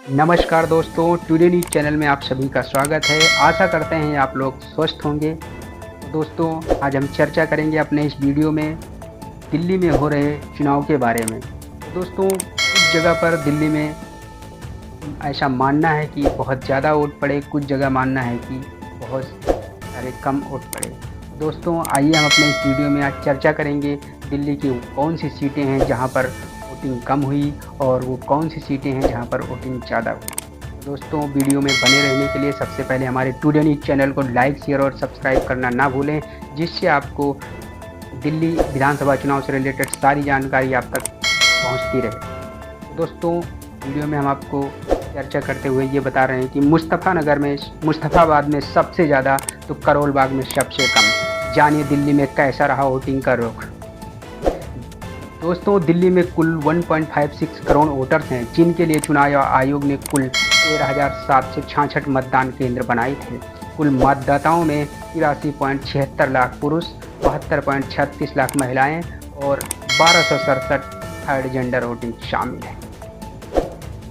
नमस्कार दोस्तों, today news channel में आप सभी का स्वागत है। आशा करते हैं आप लोग स्वस्थ होंगे। तो दोस्तों, आज हम चर्चा करेंगे अपने इस वीडियो में दिल्ली में हो रहे चुनाव के बारे में। तो दोस्तों, कुछ जगह पर दिल्ली में ऐसा मानना है कि बहुत ज़्यादा वोट पड़े, कुछ जगह मानना है कि बहुत सारे कम वोट पड़े। दोस्तों, आइए हम अपने इस वीडियो में आज चर्चा करेंगे दिल्ली की कौन सी सीटें हैं जहां पर वोटिंग कम हुई और वो कौन सी सीटें हैं जहां पर वोटिंग ज़्यादा हुई। दोस्तों, वीडियो में बने रहने के लिए सबसे पहले हमारे टुडे न्यूज़ चैनल को लाइक, शेयर और सब्सक्राइब करना ना भूलें, जिससे आपको दिल्ली विधानसभा चुनाव से रिलेटेड सारी जानकारी आप तक पहुंचती रहे। दोस्तों, वीडियो में हम आपको चर्चा करते हुए ये बता रहे हैं कि मुस्तफ़ाबाद में सबसे ज़्यादा तो करोल बाग में सबसे कम। जानिए दिल्ली में कैसा रहा वोटिंग का रुख। दोस्तों, दिल्ली में कुल 1.56 करोड़ वोटर्स हैं, जिनके लिए चुनाव आयोग ने कुल 13,766 मतदान केंद्र बनाए थे। कुल मतदाताओं में 83.76 लाख पुरुष, 72.36 लाख महिलाएं और 1267 थर्ड जेंडर वोटिंग शामिल है।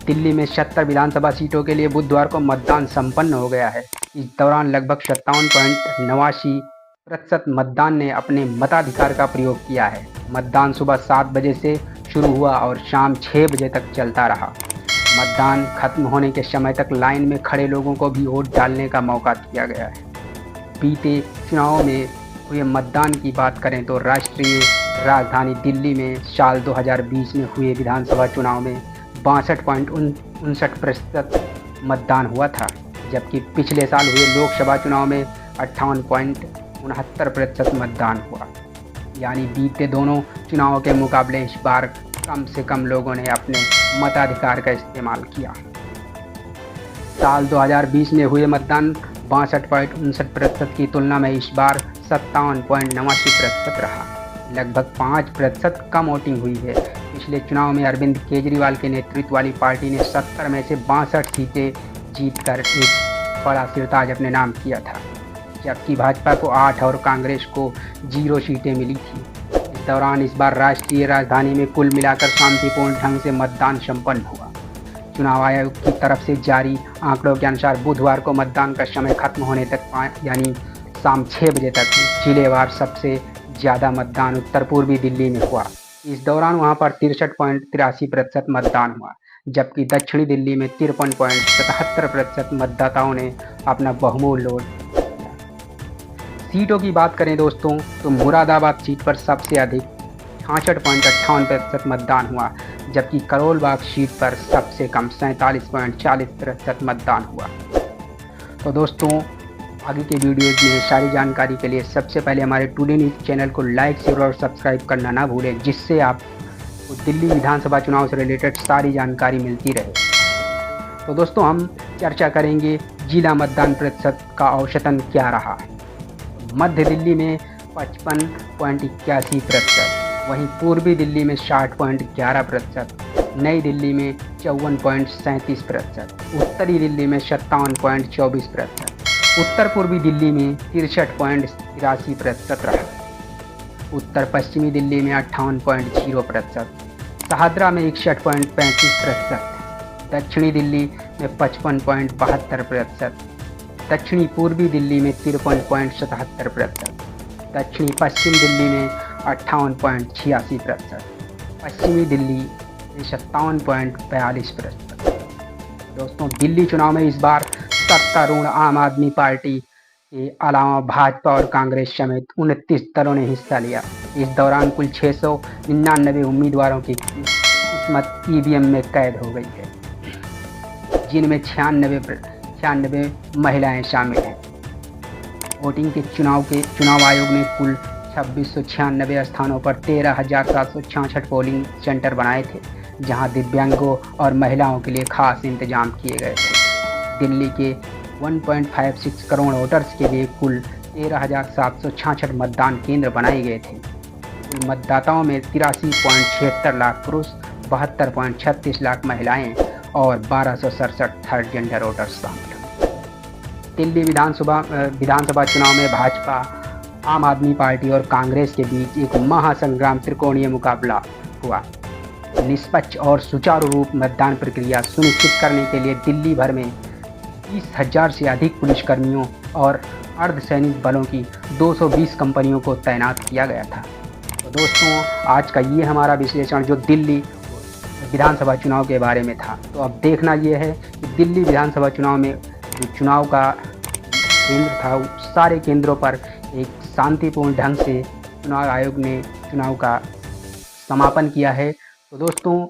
दिल्ली में 76 विधानसभा सीटों के लिए बुधवार को मतदान संपन्न हो गया है। इस दौरान लगभग 57.89% मतदान ने अपने मताधिकार का प्रयोग किया है। मतदान सुबह 7 बजे से शुरू हुआ और शाम 6 बजे तक चलता रहा। मतदान खत्म होने के समय तक लाइन में खड़े लोगों को भी वोट डालने का मौका दिया गया है। बीते चुनावों में हुए मतदान की बात करें तो राष्ट्रीय राजधानी दिल्ली में साल 2020 में हुए विधानसभा चुनाव में 62.59% मतदान हुआ था, जबकि पिछले साल हुए लोकसभा चुनाव में 58.69% मतदान हुआ। यानी बीते दोनों चुनावों के मुकाबले इस बार कम से कम लोगों ने अपने मताधिकार का इस्तेमाल किया। साल 2020 में हुए मतदान 62.59% की तुलना में इस बार 57.89% रहा। लगभग 5% कम वोटिंग हुई है। पिछले चुनाव में अरविंद केजरीवाल के नेतृत्व वाली पार्टी ने 70 में से 62 सीटें जीतकर एक बड़ा सिरताज अपने नाम किया था, जबकि भाजपा को 8 और कांग्रेस को 0 सीटें मिली थी। इस दौरान इस बार राष्ट्रीय राजधानी में कुल मिलाकर शांतिपूर्ण ढंग से मतदान संपन्न हुआ। चुनाव आयोग की तरफ से जारी आंकड़ों के अनुसार बुधवार को मतदान का समय खत्म होने तक यानी शाम 6 बजे तक जिलेवार सबसे ज़्यादा मतदान उत्तर पूर्वी दिल्ली में हुआ। इस दौरान वहां पर 63.83% मतदान हुआ, जबकि दक्षिणी दिल्ली में 53.77% मतदाताओं ने अपना बहुमूल्य वोट। सीटों की बात करें दोस्तों, तो मुरादाबाद सीट पर सबसे अधिक 66.58% मतदान हुआ, जबकि करोल बाग सीट पर सबसे कम 47.40% मतदान हुआ। तो दोस्तों, आगे के वीडियोज में सारी जानकारी के लिए सबसे पहले हमारे टुडे न्यूज़ चैनल को लाइक, शेयर और सब्सक्राइब करना ना भूलें, जिससे आपको दिल्ली विधानसभा चुनाव से रिलेटेड सारी जानकारी मिलती रहे। तो दोस्तों, हम चर्चा करेंगे जिला मतदान प्रतिशत का औसतन क्या रहा। मध्य दिल्ली में 55.81%, वहीं पूर्वी दिल्ली में 60.11%, नई दिल्ली में 54.37%, उत्तरी दिल्ली में 57.24%, उत्तर पूर्वी दिल्ली में 63.83% रहा। उत्तर पश्चिमी दिल्ली में 58.0%, शहादरा में 61.35%, दक्षिणी दिल्ली में 55.72%, दक्षिणी पूर्वी दिल्ली में 53.77%, दक्षिणी पश्चिम दिल्ली में 58.86%, पश्चिमी दिल्ली में 57.42%। दोस्तों, दिल्ली चुनाव में इस बार सत्तारूढ़ आम आदमी पार्टी के अलावा भाजपा और कांग्रेस समेत 29 दलों ने हिस्सा लिया। इस दौरान कुल 699 उम्मीदवारों की किस्मत ईवीएम में कैद हो गई है, जिनमें 96 महिलाएं शामिल हैं। वोटिंग के चुनाव आयोग ने कुल 2696 स्थानों पर 13,766 पोलिंग सेंटर बनाए थे, जहां दिव्यांगों और महिलाओं के लिए खास इंतजाम किए गए थे। दिल्ली के 1.56 करोड़ वोटर्स के लिए कुल 13,766 मतदान केंद्र बनाए गए थे। कुल मतदाताओं में 83.76 लाख पुरुष, 72.36 लाख महिलाएं और 1267 थर्ड जेंडर वोटर्स शामिल हैं। दिल्ली विधानसभा चुनाव में भाजपा, आम आदमी पार्टी और कांग्रेस के बीच एक महासंग्राम त्रिकोणीय मुकाबला हुआ। निष्पक्ष और सुचारू रूप मतदान प्रक्रिया सुनिश्चित करने के लिए दिल्ली भर में 30,000 से अधिक पुलिसकर्मियों और अर्धसैनिक बलों की 220 कंपनियों को तैनात किया गया था। तो दोस्तों, आज का ये हमारा विश्लेषण जो दिल्ली विधानसभा चुनाव के बारे में था। तो अब देखना ये है कि दिल्ली विधानसभा चुनाव में जो चुनाव का केंद्र था, सारे केंद्रों पर एक शांतिपूर्ण ढंग से चुनाव आयोग ने चुनाव का समापन किया है। तो दोस्तों,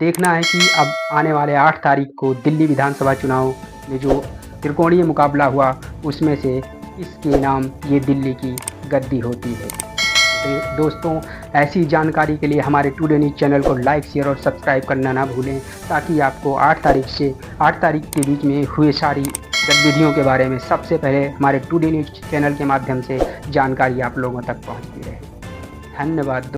देखना है कि अब आने वाले 8 तारीख को दिल्ली विधानसभा चुनाव में जो त्रिकोणीय मुकाबला हुआ, उसमें से किसके नाम ये दिल्ली की गद्दी होती है। तो दोस्तों, ऐसी जानकारी के लिए हमारे टुडे न्यूज़ चैनल को लाइक, शेयर और सब्सक्राइब करना ना भूलें, ताकि आपको 8 तारीख से 8 तारीख के बीच में हुए सारी गतिविधियों के बारे में सबसे पहले हमारे टुडे न्यूज़ चैनल के माध्यम से जानकारी आप लोगों तक पहुंचती रहे। धन्यवाद।